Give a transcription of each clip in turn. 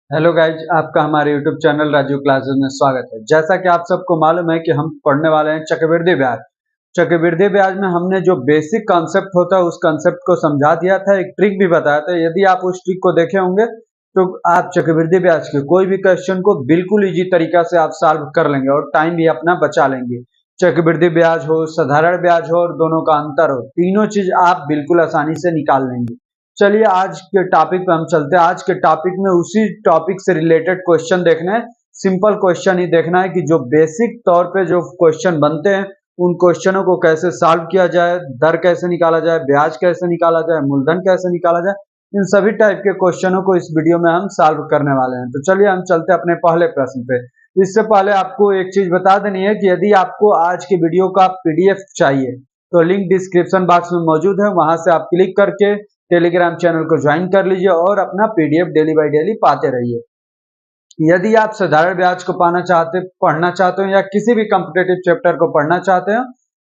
Hello guys, आपका हमारे YouTube channel Raju classes में स्वागत है। जैसा कि आप सबको मालूम है कि हम पढ़ने वाले हैं चक्रवृद्धि ब्याज। चक्रवृद्धि ब्याज में हमने जो बेसिक कॉन्सेप्ट होता है उस कॉन्सेप्ट को समझा दिया था, एक ट्रिक भी बताया था। यदि आप उस ट्रिक को देखे होंगे तो आप चक्रवृद्धि ब्याज के कोई भी क्वेश्चन को बिल्कुल इजी तरीका से आप सॉल्व कर लेंगे और टाइम भी अपना बचा लेंगे। चक्रवृद्धि ब्याज हो, साधारण ब्याज हो और दोनों का अंतर हो, तीनों चीज आप बिल्कुल आसानी से निकाल लेंगे। चलिए आज के टॉपिक पे हम चलते हैं। आज के टॉपिक में उसी टॉपिक से रिलेटेड क्वेश्चन देखना है। सिंपल क्वेश्चन ही देखना है कि जो बेसिक तौर पे जो क्वेश्चन बनते हैं उन क्वेश्चनों को कैसे सॉल्व किया जाए, दर कैसे निकाला जाए, ब्याज कैसे निकाला जाए, मूलधन कैसे निकाला जाए, इन सभी टाइप के क्वेश्चनों को इस वीडियो में हम सॉल्व करने वाले हैं। तो चलिए हम चलते हैं अपने पहले प्रश्न पे। इससे पहले आपको एक चीज बता देनी है कि यदि आपको आज के वीडियो का पीडीएफ चाहिए तो लिंक डिस्क्रिप्शन बॉक्स में मौजूद है, वहां से आप क्लिक करके टेलीग्राम चैनल को ज्वाइन कर लीजिए और अपना पीडीएफ डेली बाय डेली पाते रहिए। यदि आप साधारण ब्याज को पढ़ना चाहते हो या किसी भी कॉम्पिटेटिव चैप्टर को पढ़ना चाहते हो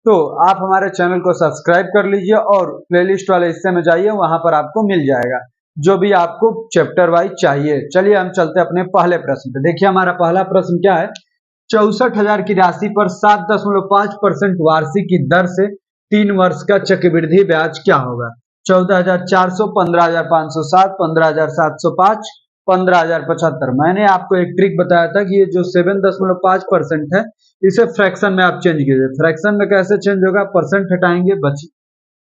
तो आप हमारे चैनल को सब्सक्राइब कर लीजिए और प्लेलिस्ट वाले हिस्से में जाइए, वहां पर आपको मिल जाएगा जो भी आपको चैप्टर वाइज चाहिए। चलिए हम चलते हैं अपने पहले प्रश्न पे। देखिए हमारा पहला प्रश्न क्या है। 64,000 की राशि पर 7.5% वार्षिक की दर से 3 वर्ष का चक्रवृद्धि ब्याज क्या होगा? 14,400, 15,507, 15,705, 15,075। मैंने आपको एक ट्रिक बताया था कि ये जो 7.5% है इसे फ्रैक्शन में आप चेंज कीजिए। फ्रैक्शन में कैसे चेंज होगा? परसेंट हटाएंगे,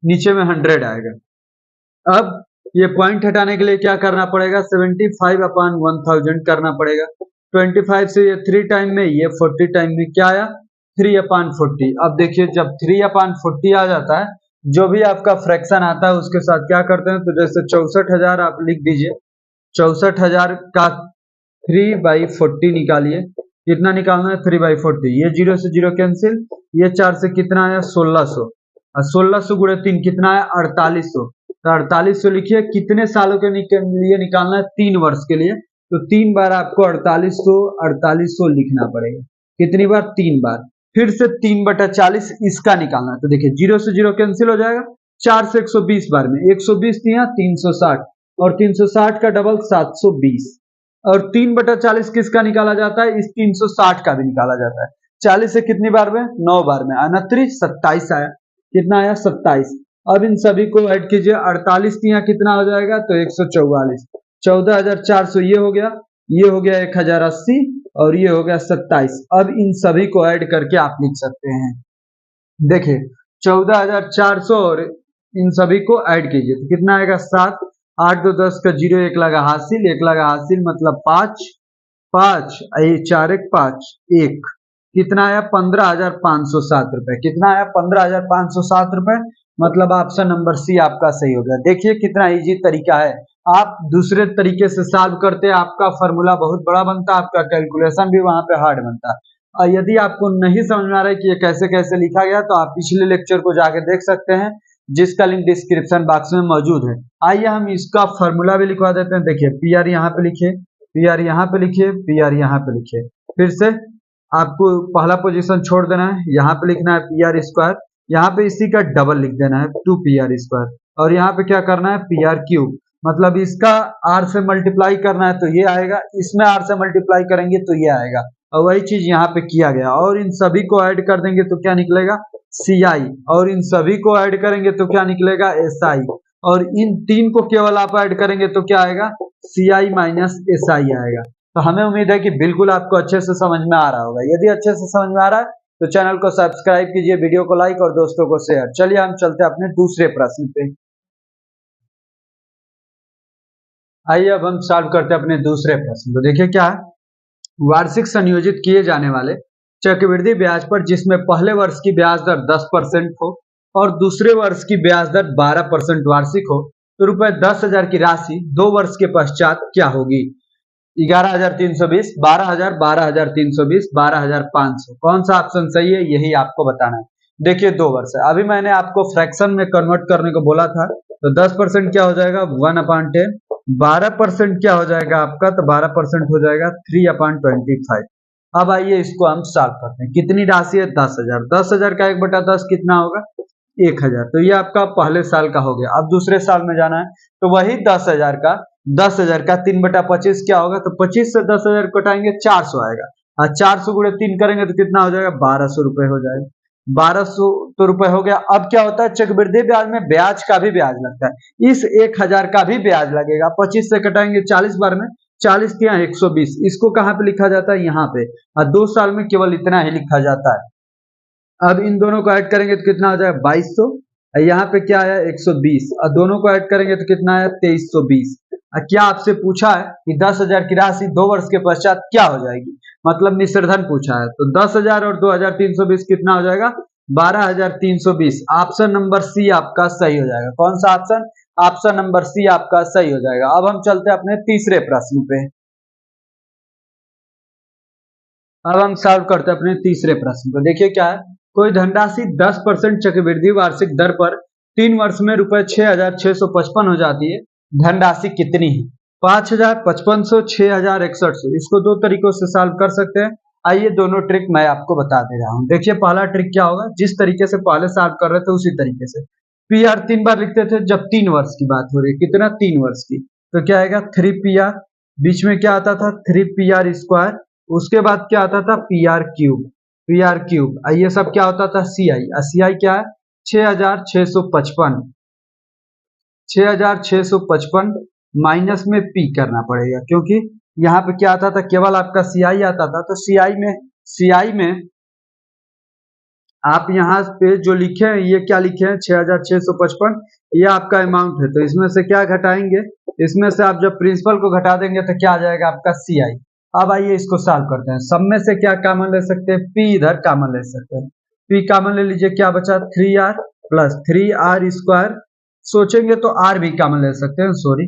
नीचे में 100 आएगा। अब ये पॉइंट हटाने के लिए क्या करना पड़ेगा? 75/1000 करना पड़ेगा। 25 से ये 3 टाइम में, ये 40 टाइम में, क्या आया? 3/40। अब देखिए जब 3/40 आ जाता है, जो भी आपका फ्रैक्शन आता है उसके साथ क्या करते हैं, तो जैसे 64,000 आप लिख दीजिए। 64,000 का 3/40 निकालिए। कितना निकालना है? 3/40। ये 0 से 0 कैंसिल, ये 4 से कितना आया? 1600। और 1600 गुणे 3 कितना है? 4800। तो 4800 लिखिए। कितने सालों के लिए निकालना है? 3 वर्ष के लिए। तो 3 बार आपको 4800 लिखना पड़ेगा। कितनी बार? 3 बार। फिर से 3/40 इसका निकालना है। तो देखिए 0 से 0 कैंसिल हो जाएगा। 4 से 120 बार में 120 दिया 360 और 360 का डबल 720। और 3/40 किसका निकाला जाता है? इस 360 का भी निकाला जाता है। 40 से कितनी बार में? 9 बार में। 27 आया। कितना आया? 27। अब इन सभी को ऐड कीजिए। 48 दिया कितना हो जाएगा? तो 144। 14,400 ये हो गया, ये हो गया 1,080 और ये हो गया 27। अब इन सभी को ऐड करके आप लिख सकते हैं। देखिए 14,400 और इन सभी को ऐड कीजिए तो कितना आएगा? 7। 8 2 10 का 0, 1 लगा हासिल, 1 लगा हासिल मतलब 5, 5 4 1 5 1। कितना आया? 15,507 रुपए। कितना आया? 15,507 रुपए। मतलब ऑप्शन नंबर सी आपका सही हो गया। देखिए कितना इजी तरीका है। आप दूसरे तरीके से सॉल्व करते, आपका फॉर्मूला बहुत बड़ा बनता, आपका कैलकुलेशन भी वहां पे हार्ड बनता। और यदि आपको नहीं समझ में आ रहा है कि ये कैसे कैसे लिखा गया तो आप पिछले लेक्चर को जाके देख सकते हैं, जिसका लिंक डिस्क्रिप्शन बॉक्स में मौजूद है। आइए हम इसका फॉर्मूला भी लिखवा देते हैं। देखिए पी आर यहाँ पे लिखिए, पी आर यहाँ पे लिखिए, पी आर यहाँ पे लिखिए। फिर से आपको पहला पोजीशन छोड़ देना है, यहाँ पे लिखना है पी आर स्क्वायर, यहाँ पे इसी का डबल लिख देना है 2 पी आर स्क्वायर और यहाँ पे क्या करना है? P R cube. मतलब इसका आर से मल्टीप्लाई करना है तो ये आएगा, इसमें आर से मल्टीप्लाई करेंगे तो ये आएगा और वही चीज यहाँ पे किया गया। और इन सभी को ऐड कर देंगे तो क्या निकलेगा? सी आई। और इन सभी को ऐड करेंगे तो क्या निकलेगा? S I. और इन 3 को केवल आप ऐड करेंगे तो क्या आएगा? सी आई माइनस एस आई आएगा। तो हमें उम्मीद है कि बिल्कुल आपको अच्छे से समझ में आ रहा होगा। यदि अच्छे से समझ में आ रहा है तो चैनल को सब्सक्राइब कीजिए, वीडियो को लाइक और दोस्तों को शेयर। चलिए हम चलते हैं अपने दूसरे प्रश्न पे। आइए अब हम सॉल्व करते हैं अपने दूसरे प्रश्न को। देखिए क्या है। वार्षिक संयोजित किए जाने वाले चक्रवृद्धि ब्याज पर जिसमें पहले वर्ष की ब्याज दर 10% हो और दूसरे वर्ष की ब्याज दर 12% वार्षिक हो तो रुपए 10,000 की राशि 2 वर्ष के पश्चात क्या होगी? 11,320, 12,000, 12,320, 12,500। कौन सा ऑप्शन सही है यही आपको बताना है। देखिए 2 वर्ष है। अभी मैंने आपको फ्रैक्शन में कन्वर्ट करने को बोला था तो 10% क्या हो जाएगा? 1/10। 12% क्या हो जाएगा आपका? तो 12% हो जाएगा 3/25। अब आइए इसको हम सॉल्व करते हैं। कितनी राशि है? 10,000। 10,000 का 1/10 कितना होगा? 1,000। तो ये आपका पहले साल का हो गया। अब दूसरे साल में जाना है तो वही 10,000 का 10,000 का 3/25 क्या होगा, तो 25 से 10,000 कटाएंगे 400 आएगा, और 400 गुणे 3 करेंगे तो कितना हो जाएगा, 1200 रुपए हो जाएगा। 1200 तो रुपए हो गया। अब क्या होता है, चक्रवृद्धि ब्याज में ब्याज का भी ब्याज लगता है, इस 1000 का भी ब्याज लगेगा। 25 से कटाएंगे 40 बार में, 40 के यहाँ 120, इसको कहाँ पे लिखा जाता है, यहाँ पे, और 2 साल में केवल इतना ही लिखा जाता है। अब इन दोनों को ऐड करेंगे तो कितना हो जाएगा, 2200, यहाँ पे क्या आया 120, और दोनों को ऐड करेंगे तो कितना आया 2320। क्या आपसे पूछा है कि 10,000 की राशि 2 वर्ष के पश्चात क्या हो जाएगी, मतलब निस्वर्धन पूछा है, तो 10,000 और 2,320 कितना हो जाएगा, 12,320। ऑप्शन नंबर सी आपका सही हो जाएगा। कौन सा ऑप्शन, ऑप्शन नंबर सी आपका सही हो जाएगा। अब हम चलते हैं अपने तीसरे प्रश्न पे। अब हम सॉल्व करते हैं अपने तीसरे प्रश्न को। देखिए क्या है, कोई धनराशि 10% चक्रवृद्धि वार्षिक दर पर 3 वर्ष में रुपए 6,655 हो जाती है, धनराशि कितनी है, 5,000, 5500, 6,000, 6100। इसको दो तरीकों से सॉल्व कर सकते हैं। आइए दोनों ट्रिक मैं आपको बता दे रहा हूँ। देखिए पहला ट्रिक क्या होगा, जिस तरीके से पहले सॉल्व कर रहे थे उसी तरीके से। PR 3 बार लिखते थे जब 3 वर्ष की बात हो रही है, कितना, 3 वर्ष की, तो क्या आएगा 3PR, बीच में क्या आता था 3PR स्क्वायर, उसके बाद क्या आता था PR क्यूब, PR क्यूब, ये सब क्या होता था CI, CI क्या है 6,655, 6,655 माइनस में P करना पड़ेगा, क्योंकि यहाँ पे क्या आता था, केवल आपका CI आता था, तो CI में आप यहाँ पे जो लिखे हैं, ये क्या लिखे हैं 6,655, ये आपका अमाउंट है, तो इसमें से क्या घटाएंगे, इसमें से आप जब प्रिंसिपल को घटा देंगे तो क्या आ जाएगा आपका CI। अब आइए इसको सॉल्व करते हैं। सब में से क्या कॉमन ले सकते हैं, P इधर कॉमन ले सकते हैं, P कॉमन ले लीजिए, क्या बचा 3R प्लस 3R स्क्वायर, सोचेंगे तो R भी कॉमन ले सकते हैं, सॉरी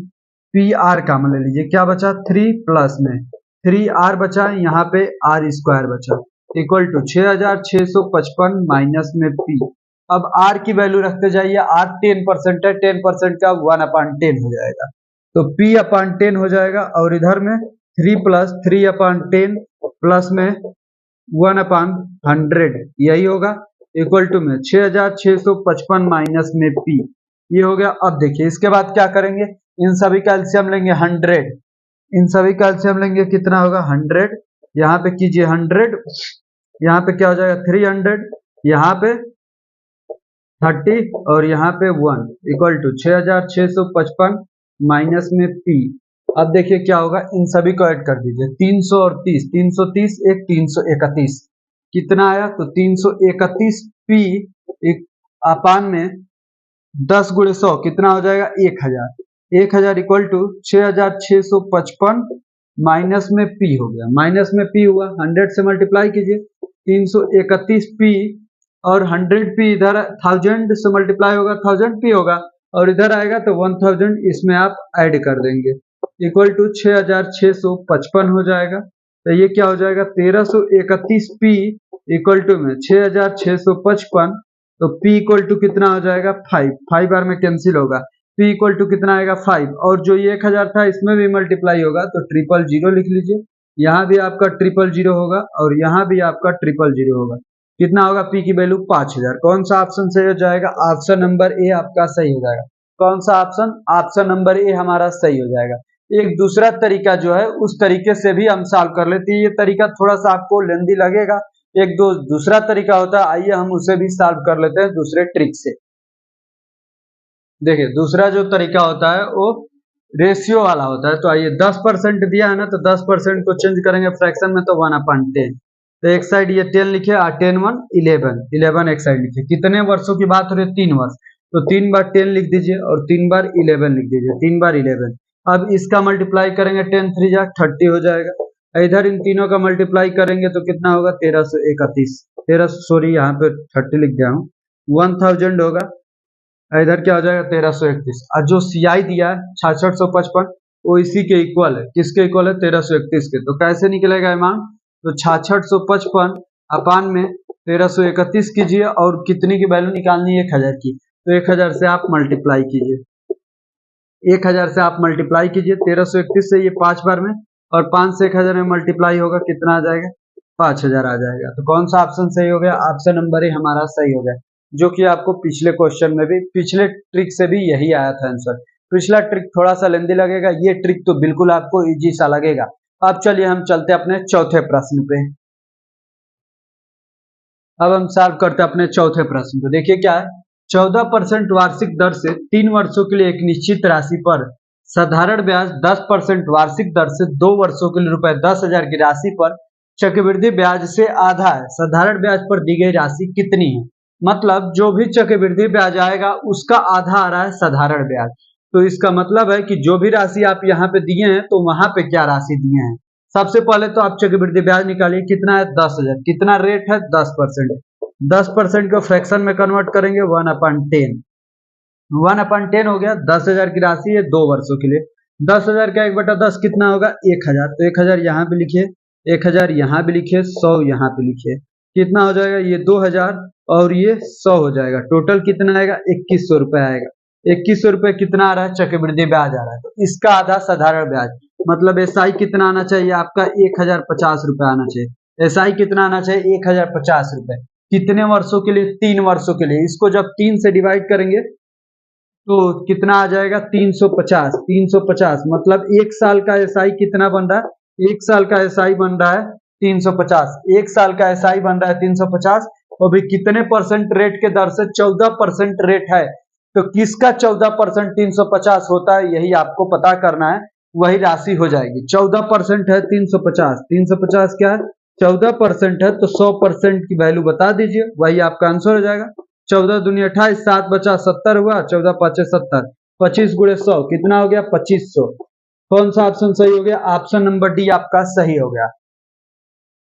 PR कॉमन ले लीजिए, क्या बचा 3 प्लस में 3R बचा, यहाँ पे R स्क्वायर बचा, इक्वल टू 6,655 माइनस में P। अब R की वैल्यू रखते जाइए, R 10% है, 10% का 1/10 हो जाएगा, तो P/10 हो जाएगा, और इधर में 3 प्लस 3/10 प्लस में 1/100, यही होगा, इक्वल टू में 6,655 माइनस में P, ये हो गया। अब देखिए इसके बाद क्या करेंगे, इन सभी का एलसीएम लेंगे 100, इन सभी का एलसीएम लेंगे, कितना होगा 100, यहाँ पे कीजिए 100, यहाँ पे क्या हो जाएगा 300, यहाँ पे 30 और यहाँ पे 1, इक्वल टू 6,655 माइनस में P। अब देखिए क्या होगा, इन सभी को ऐड कर दीजिए, 300 और 30, 330 एक 331, कितना आया, तो 331 P अपान में 10 गुणे 100 कितना हो जाएगा 1000, 1000 इक्वल टू 6,655 माइनस में P हो गया, माइनस में P हुआ, 100 से मल्टीप्लाई कीजिए, 331 P और 100 P इधर 1000 से मल्टीप्लाई होगा, 1000 P होगा, और इधर आएगा तो 1000 इसमें आप ऐड कर देंगे, इक्वल टू 6,655 हो जाएगा। तो ये क्या हो जाएगा 1331 P इक्वल टू में 6,655, तो P इक्वल टू कितना हो जाएगा 5, 5 बार में कैंसिल होगा, P इक्वल टू कितना आएगा 5, और जो ये 1000 था इसमें भी मल्टीप्लाई होगा, तो 000 लिख लीजिए, यहाँ भी आपका 000 होगा और यहाँ भी आपका 000 होगा, कितना होगा P की वैल्यू 5000। कौन सा ऑप्शन सही हो जाएगा, ऑप्शन नंबर ए आपका सही हो जाएगा। कौन सा ऑप्शन, ऑप्शन नंबर ए हमारा सही हो जाएगा। एक दूसरा तरीका जो है उस तरीके से भी हम सॉल्व कर लेते हैं, ये तरीका थोड़ा सा आपको लेंदी लगेगा, एक दूसरा तरीका होता है, आइए हम उसे भी सॉल्व कर लेते हैं दूसरे ट्रिक से। देखिए दूसरा जो तरीका होता है वो रेशियो वाला होता है, तो आइए 10% दिया है ना, तो 10% को चेंज करेंगे फ्रैक्शन में, तो 1/10, तो एक साइड ये 10 लिखे और 10 1 11, 11 एक साइड लिखे, कितने वर्षों की बात हो रही है 3 वर्ष, तो 3 बार 10 लिख दीजिए और 3 बार 11 लिख दीजिए, 3 बार 11। अब इसका मल्टीप्लाई करेंगे 10 3 जा 30 हो जाएगा, इधर इन तीनों का मल्टीप्लाई करेंगे तो कितना होगा 1331, 13 सॉरी यहाँ पे 30 लिख गया हूँ, 1000 होगा, इधर क्या हो जाएगा 1331, और जो CI दिया है 6655 वो इसी के इक्वल है, किसके इक्वल है 1331 के, तो कैसे निकलेगा अमाउंट, तो 6655 अपान में 1331 कीजिए, और कितनी की वैल्यू निकालनी है 1000 की, तो 1000 से आप मल्टीप्लाई कीजिए, 1000 से आप मल्टीप्लाई कीजिए, 1331 से ये 5 बार में, और 5 से 1000 में मल्टीप्लाई होगा, कितना आ जाएगा 5000 आ जाएगा। तो कौन सा ऑप्शन सही हो गया, ऑप्शन नंबर ए हमारा सही हो गया, जो कि आपको पिछले क्वेश्चन में भी, पिछले ट्रिक से भी यही आया था आंसर। पिछला ट्रिक थोड़ा सा लेंदी लगेगा, ये ट्रिक तो बिल्कुल आपको इजी सा लगेगा। अब चलिए हम चलते अपने चौथे प्रश्न पे। अब हम सॉल्व करते अपने चौथे प्रश्न को। देखिए क्या है, 14% वार्षिक दर से 3 वर्षों के लिए एक निश्चित राशि पर साधारण ब्याज 10% वार्षिक दर से 2 वर्षों के लिए ₹10,000 की राशि पर चक्रवृद्धि ब्याज से आधा है। साधारण ब्याज पर दी गई राशि कितनी है? मतलब जो भी चक्रवृद्धि ब्याज आएगा उसका आधा आ रहा है साधारण ब्याज। तो इसका मतलब है कि जो भी राशि आप यहाँ पे दिए हैं तो वहां पे क्या राशि दिए हैं। सबसे पहले तो आप चक्रवृद्धि ब्याज निकालिए, कितना है 10,000, कितना रेट है 10%। 10% को फ्रैक्शन में कन्वर्ट करेंगे 1/10। 1/10 हो गया, 10,000 की राशि है 2 वर्षों के लिए। 10,000 का 1/10 कितना होगा 1,000। तो 1,000 यहाँ पे लिखिए, 1,000 यहाँ पे लिखिए, 100 यहाँ पे लिखिए। कितना हो जाएगा, ये 2,000 और ये 100 हो जाएगा। टोटल कितना आएगा 2,100 रुपए आएगा। 2,100 रुपए कितना आ रहा है, चक्रवृद्धि ब्याज आ रहा है। तो इसका आधा साधारण ब्याज, मतलब एसआई कितना आना चाहिए आपका 1,050 रुपए आना चाहिए। एसआई कितना आना चाहिए 1,050 रुपए। कितने वर्षों के लिए, 3 वर्षों के लिए। इसको जब 3 से डिवाइड करेंगे तो कितना आ जाएगा 350। 350 मतलब 1 साल का एसआई कितना बन रहा है, 1 साल का एसआई बन रहा है 350। 1 साल का एसआई बन रहा है 350 और भी कितने परसेंट रेट के दर से, 14% रेट है। तो किसका 14% 350 होता है, यही आपको पता करना है, वही राशि हो जाएगी। 14% है 350, 350 क्या है 14% है, तो 100% की वैल्यू बता दीजिए, वही आपका आंसर हो जाएगा। 14 दूनी 28, 7 बचा 70 हुआ, 14 5 70, 25 गुणे 100 कितना हो गया 2500। कौन सा ऑप्शन सही हो गया, ऑप्शन नंबर डी आपका सही हो गया।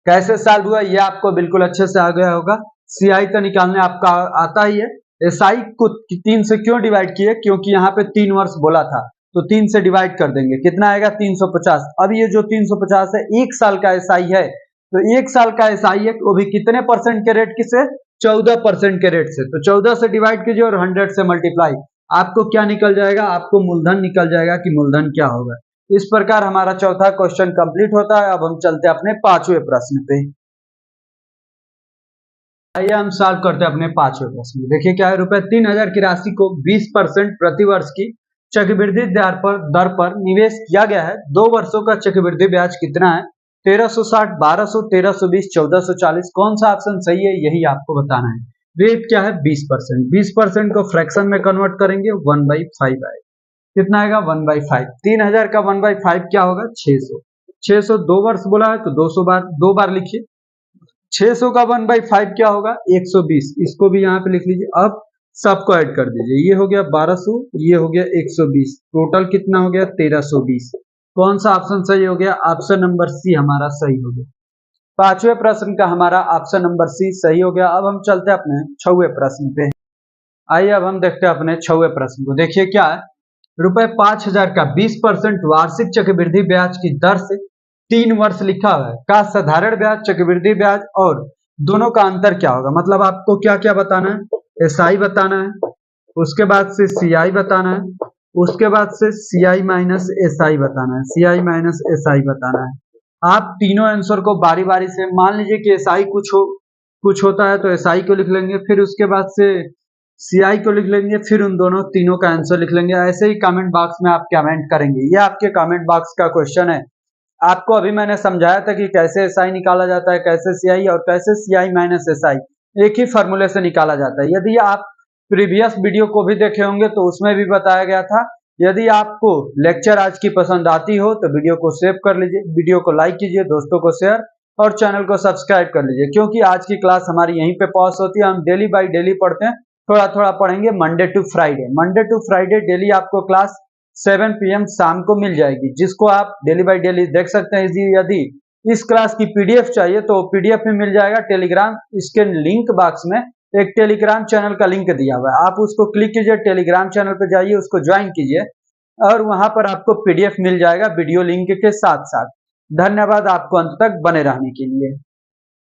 कैसे सॉल्व हुआ ये आपको बिल्कुल अच्छे से आ गया होगा। सीआई तो निकालने आपका आता ही है। एसआई को 3 से क्यों डिवाइड किए, क्योंकि यहाँ पे 3 वर्ष बोला था, तो 3 से डिवाइड कर देंगे, कितना आएगा 350। अब ये जो 350 है 1 साल का एसआई है, तो 1 साल का एसआई है, वो भी कितने परसेंट के रेट से, 14% के रेट से। तो 14 से डिवाइड कीजिए और 100 से मल्टीप्लाई, आपको क्या निकल जाएगा, आपको मूलधन निकल जाएगा कि मूलधन क्या होगा। इस प्रकार हमारा चौथा क्वेश्चन कंप्लीट होता है। अब हम चलते हैं अपने पांचवें प्रश्न पे। आइए हम सॉल्व करते हैं अपने पांचवें प्रश्न। देखिए क्या है, ₹3,000 की राशि को 20% प्रति वर्ष की चक्रवृद्धि दर पर निवेश किया गया है। 2 वर्षों का चक्रवृद्धि ब्याज कितना है, 1360, 1200, 1320, 1440। कौन सा ऑप्शन सही है, यही आपको बताना है। रेट क्या है 20%। 20% को फ्रैक्शन में कन्वर्ट करेंगे 1/5 आएगा। कितना आएगा 1/5। 3,000 का 1/5 क्या होगा 600। 600 2 वर्ष बोला है तो 200 बार, 2 बार लिखिए। 600 का 1/5 क्या होगा 120। इसको भी यहाँ पे लिख लीजिए। अब सबको ऐड कर दीजिए, ये हो गया 1200, ये हो गया 120, टोटल कितना हो गया 1320। कौन सा ऑप्शन सही हो गया, ऑप्शन नंबर सी हमारा सही हो गया। पांचवें प्रश्न का हमारा ऑप्शन नंबर सी सही हो गया। अब हम चलते हैं अपने छठवें प्रश्न पे। आइए अब हम देखते हैं अपने छठवें प्रश्न को। देखिए क्या है, ₹5,000 का 20% वार्षिक चक्रवृद्धि ब्याज की दर से 3 वर्ष लिखा हुआ है का साधारण ब्याज, चक्रवृद्धि ब्याज और दोनों का अंतर क्या होगा। मतलब आपको क्या क्या बताना है, एसआई बताना है, उसके बाद से सीआई बताना है, उसके बाद से सीआई माइनस एसआई बताना है, सीआई माइनस एसआई बताना है। आप तीनों आंसर को बारी बारी से, मान लीजिए कि एसआई कुछ होता है तो एसआई को लिख लेंगे, फिर उसके बाद से सीआई को लिख लेंगे, फिर उन दोनों तीनों का आंसर लिख लेंगे। ऐसे ही कमेंट बॉक्स में आप कमेंट करेंगे। ये आपके कमेंट बॉक्स का क्वेश्चन है। आपको अभी मैंने समझाया था कि कैसे एसआई निकाला जाता है, कैसे सीआई और कैसे सीआई माइनस एसआई एक ही फॉर्मूले से निकाला जाता है। यदि आप प्रीवियस वीडियो को भी देखे होंगे तो उसमें भी बताया गया था। यदि आपको लेक्चर आज की पसंद आती हो तो वीडियो को सेव कर लीजिए, वीडियो को लाइक कीजिए, दोस्तों को शेयर और चैनल को सब्सक्राइब कर लीजिए, क्योंकि आज की क्लास हमारी यहीं पे पॉज होती है। हम डेली बाई डेली पढ़ते हैं, थोड़ा थोड़ा पढ़ेंगे, मंडे टू फ्राइडे डेली आपको क्लास 7 PM शाम को मिल जाएगी, जिसको आप डेली बाई डेली देख सकते हैं। यदि इस क्लास की पीडीएफ चाहिए तो पीडीएफ में मिल जाएगा टेलीग्राम, इसके लिंक बॉक्स में एक टेलीग्राम चैनल का लिंक दिया हुआ है, आप उसको क्लिक कीजिए, टेलीग्राम चैनल पर जाइए, उसको ज्वाइन कीजिए और वहां पर आपको पीडीएफ मिल जाएगा वीडियो लिंक के साथ साथ। धन्यवाद आपको अंत तक बने रहने के लिए।